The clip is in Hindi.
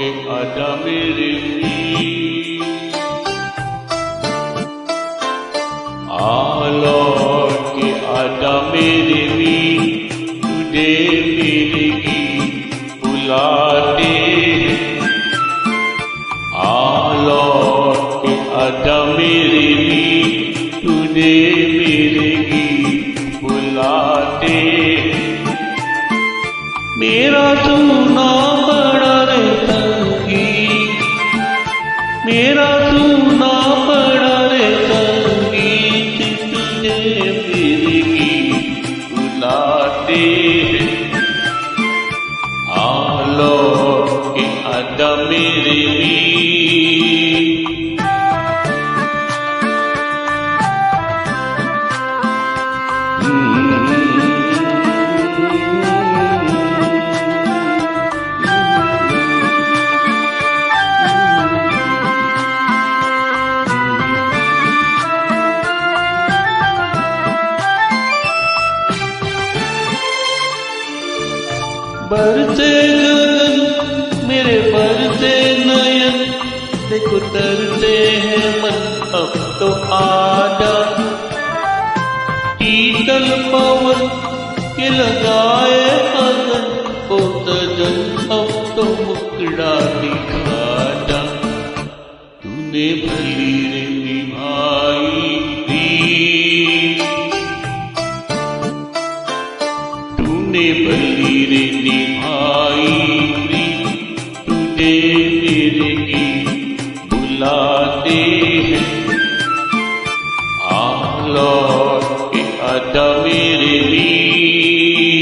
के आजा मेरे वीर, लौट के आजा मेरे वीर, तुझे मेरे गीत बुलाते हैं। लौट के आजा मेरे वीर, तुझे मेरे गीत बुलाते हैं। मेरा सुना बड़ा रे संगीत, मेरा सुना बड़ा रे संगीत, तुझे मेरे गीत बुलाते हैं। लौट के आजा मेरे वीर, बरसे गगन मेरे बरसे नयन, देखो तरसे है मन अब तो आजा। शीतल पवन के लगाए अगन, ओ सजन अब तो मुकड़ा दिखा जा। तूने भली रे निभाई प्रीत, तूने भली रे निभाई प्रीत, तुझे मेरे गीत बुलाते हैं। लौट के आजा मेरे वीर,